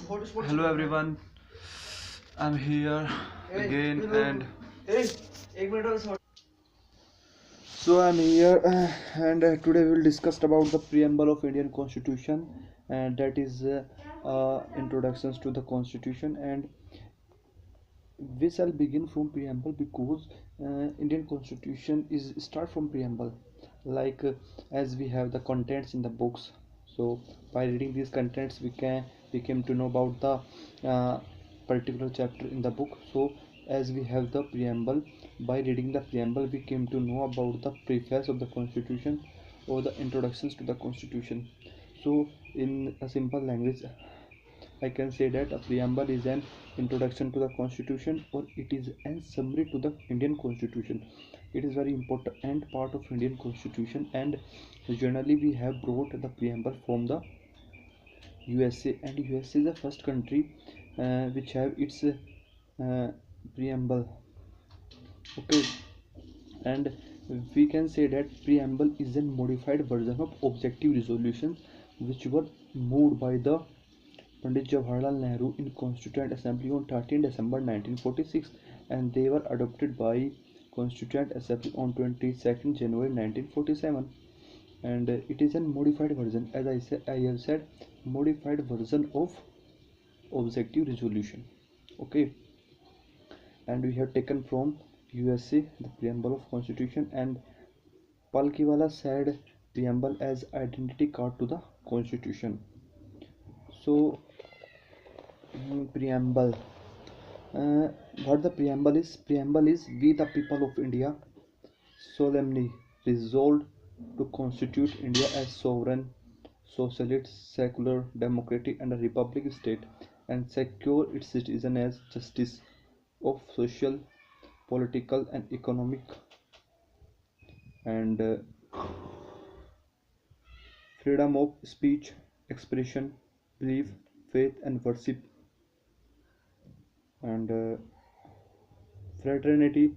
Hello everyone, I'm here again and so I'm here and today we will discuss about the preamble of Indian Constitution, and that is introductions to the Constitution. And we shall begin from preamble because Indian Constitution is start from preamble, like as we have the contents in the books. So by reading these contents we came to know about the particular chapter in the book. So as we have the preamble, by reading the preamble we came to know about the preface of the Constitution or the introductions to the Constitution. So in a simple language, I can say that a preamble is an introduction to the Constitution, or it is a summary to the Indian Constitution. It is very important part of Indian Constitution, and generally we have brought the preamble from the USA, and USA is the first country which have its preamble. Okay, and we can say that preamble is a modified version of objective resolutions which were moved by the Pandit Jawaharlal Nehru in Constituent Assembly on 13 December 1946, and they were adopted by Constituent Assembly on 22nd January 1947. And it is a modified version, as I have said, modified version of objective resolution. Okay, and we have taken from USA the preamble of Constitution, and Palkiwala said preamble as identity card to the Constitution. So preamble. Uh, what the preamble is? Preamble is we the people of India solemnly resolved to constitute India as sovereign, socialist, secular, democratic and a republic state, and secure its citizens as justice of social, political and economic, and freedom of speech, expression, belief, faith and worship, and fraternity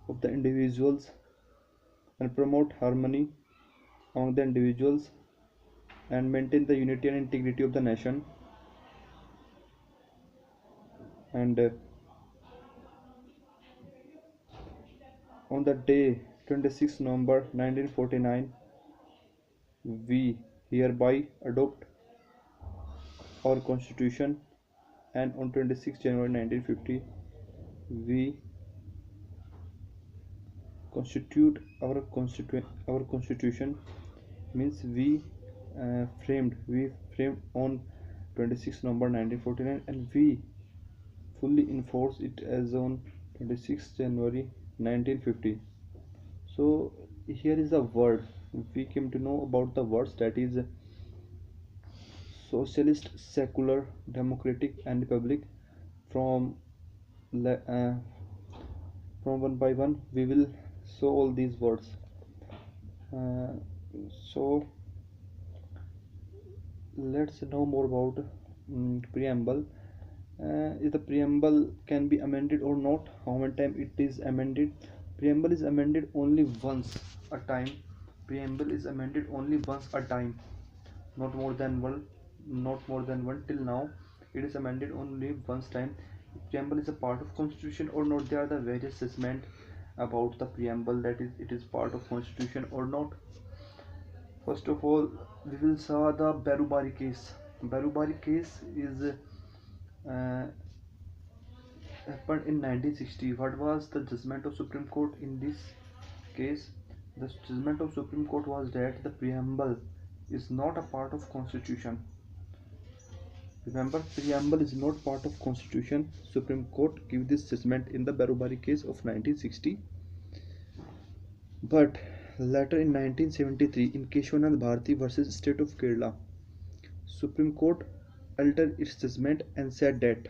of the individuals, and promote harmony among the individuals, and maintain the unity and integrity of the nation, and on the day 26 November 1949 we hereby adopt our constitution, and on 26 January 1950 we constitute our constitution, means we framed on 26 November 1949, and we fully enforce it as on 26 January 1950. So here is a word we came to know about, the words, that is socialist, secular, democratic and republic. From uh, from one by one we will show all these words. uh, so let's know more about preamble. If the preamble can be amended or not, how many time it is amended? Preamble is amended only once a time. Preamble is amended only once a time, not more than one, not more than one. Till now it is amended only once time. If preamble is a part of constitution or not, there are the various assessment about the preamble, that is it is part of constitution or not. First of all, we will saw the Berubari case. Berubari case is happened in 1960. What was the judgment of Supreme Court in this case? The judgment of Supreme Court was that the preamble is not a part of constitution. Remember, preamble is not part of constitution. Supreme Court gave this judgment in the Berubari case of 1960. But later in 1973, in Keshwanath Bharati versus State of Kerala, Supreme Court altered its judgment and said that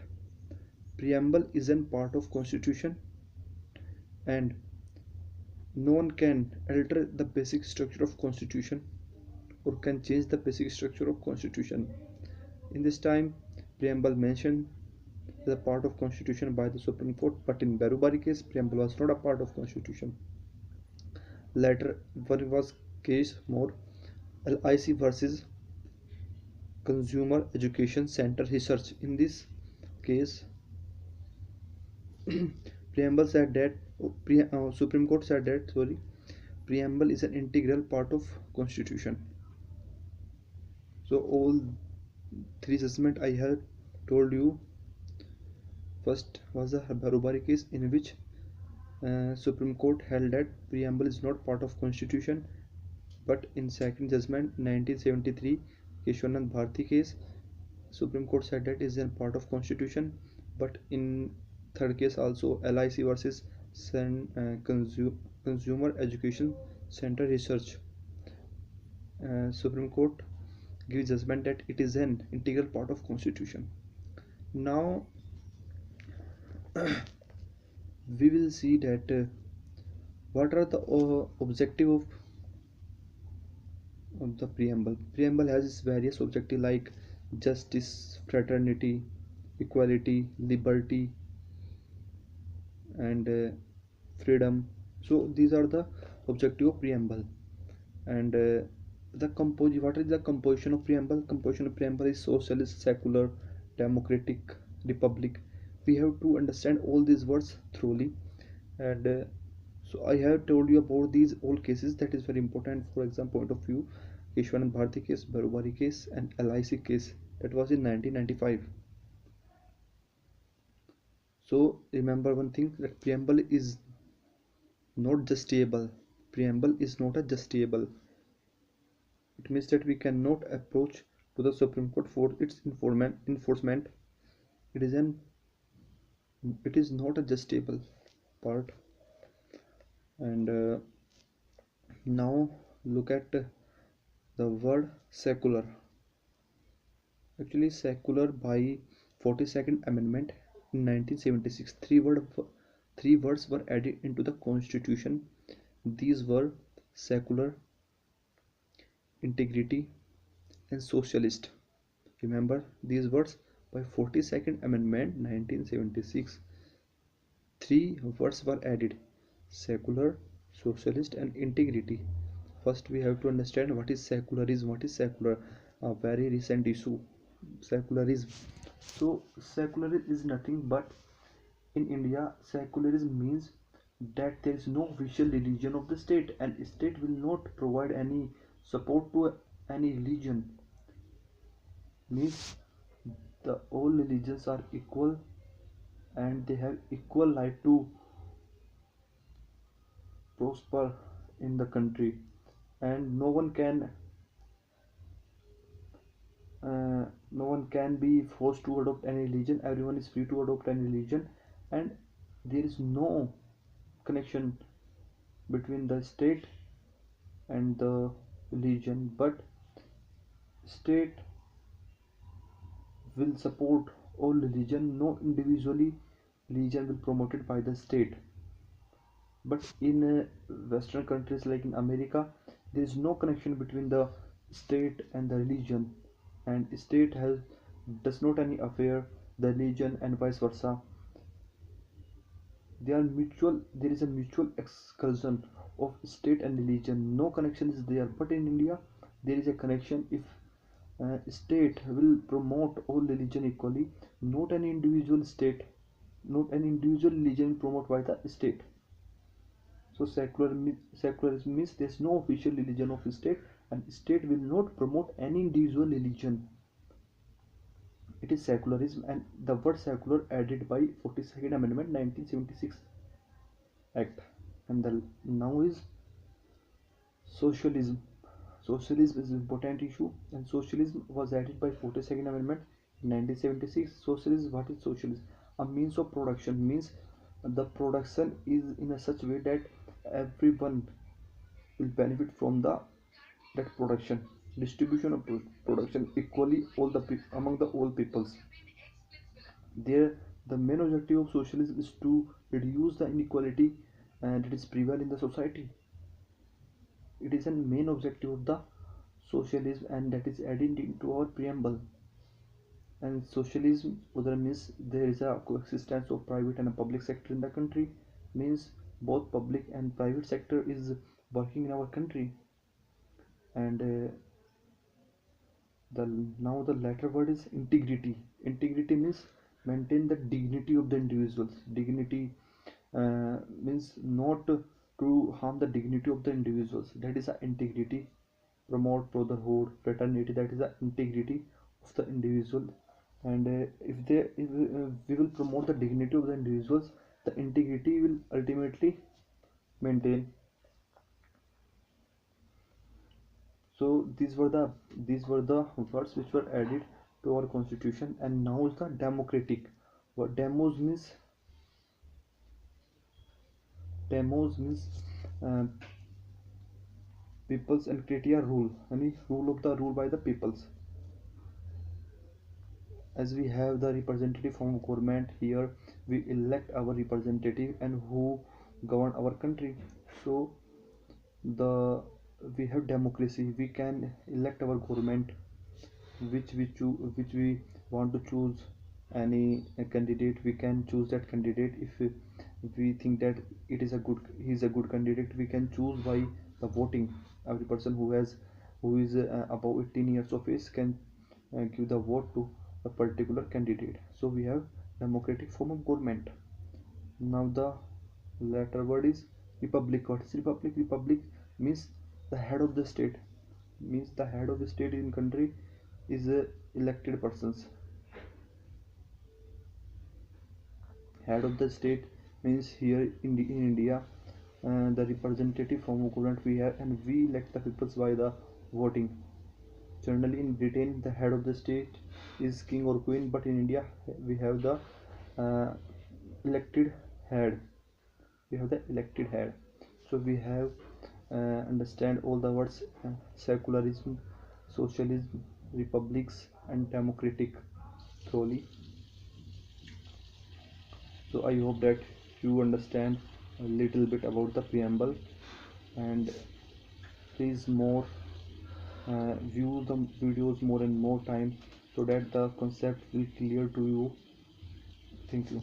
preamble isn't part of constitution, and no one can alter the basic structure of constitution or can change the basic structure of constitution. In this time, preamble mentioned as a part of constitution by the Supreme Court, but in Berubari case, preamble was not a part of constitution. Later, one was case more, LIC versus Consumer Education Center Research. In this case, preamble said that Supreme Court said that preamble is an integral part of Constitution. So all three assessment I have told you. First was the Barubari case, in which Supreme Court held that preamble is not part of Constitution. But in second judgment 1973 Keshwanand Bharti case, Supreme Court said that is a part of Constitution. But in third case also, LIC versus Consumer Education Center Research, Supreme Court gives judgment that it is an integral part of Constitution. Now we will see that what are the objective of the preamble. Preamble has various objectives like justice, fraternity, equality, liberty, and freedom. So these are the objective of preamble. And what is the composition of preamble? Composition of preamble is socialist, secular, democratic, republic. We have to understand all these words thoroughly. And so I have told you about these all cases. That is very important for exam point of view. Keshwanand Bharti case, Barubari case, and LIC case. That was in 1995. So remember one thing, that preamble is not justiciable. Preamble is not a justiciable. It means that we cannot approach to the Supreme Court for its enforcement. It is an it is not a justiciable part. And now look at the word secular. Actually, secular by 42nd Amendment in 1976, three words were added into the Constitution. These were secular, integrity, and socialist. Remember these words, by 42nd Amendment 1976. Three words were added: secular, socialist, and integrity. First, we have to understand what is secularism. What is secular? A very recent issue. Secularism. So, secularism is nothing but, in India, secularism means that there is no official religion of the state, and state will not provide any support to any religion. Means the all religions are equal and they have equal right to prosper in the country, and no one can be forced to adopt any religion. Everyone is free to adopt any religion, and there is no connection between the state and the religion, but state will support all religion. No individually religion will promoted by the state. But in western countries like in America, there is no connection between the state and the religion, and state has does not any affair the religion, and vice versa. They are mutual. There is a mutual exclusion of state and religion. No connection is there. But in India, there is a connection. If state will promote all religion equally, not any individual state, not any individual religion promoted by the state. So secularism means there is no official religion of state, and state will not promote any individual religion. It is secularism, and the word secular added by 42nd Amendment 1976 Act. And the now is socialism. Socialism is an important issue, and socialism was added by 42nd Amendment in 1976. Socialism, what is socialism? A means of production, means the production is in a such way that everyone will benefit from that production. Distribution of production equally among the all peoples. There, the main objective of socialism is to reduce the inequality and it is prevail in the society. It is a main objective of the socialism, and that is added into our preamble. And socialism other means there is a coexistence of private and a public sector in the country, means both public and private sector is working in our country. And The now the latter word is integrity. Integrity means maintain the dignity of the individuals. Dignity means not to harm the dignity of the individuals. That is a integrity. Promote brotherhood, fraternity. That is the integrity of the individual. And if we will promote the dignity of the individuals, the integrity will ultimately maintain. So these were the words which were added to our constitution. And now is the democratic. What demos means uh, peoples and criteria rule, any rule of the rule by the peoples. As we have the representative form of government, here we elect our representative and who govern our country. So the we have democracy, we can elect our government, which we want to choose any candidate. We can choose that candidate if we think that it is a good he is a good candidate. We can choose by the voting. Every person who is above 18 years of age can give the vote to a particular candidate. So we have democratic form of government. Now the latter word is republic. What is republic? Republic means the head of the state. Means the head of the state in country is elected persons. Head of the state means here in India, the representative form of government we have, and we elect the peoples by the voting. Generally in Britain, the head of the state is king or queen, but in India we have the uh, elected head. We have the elected head. So we have understand all the words secularism, socialism, republics, and democratic thoroughly. So I hope that you understand a little bit about the preamble, and please more view the videos more and more time so that the concept will clear to you. Thank you.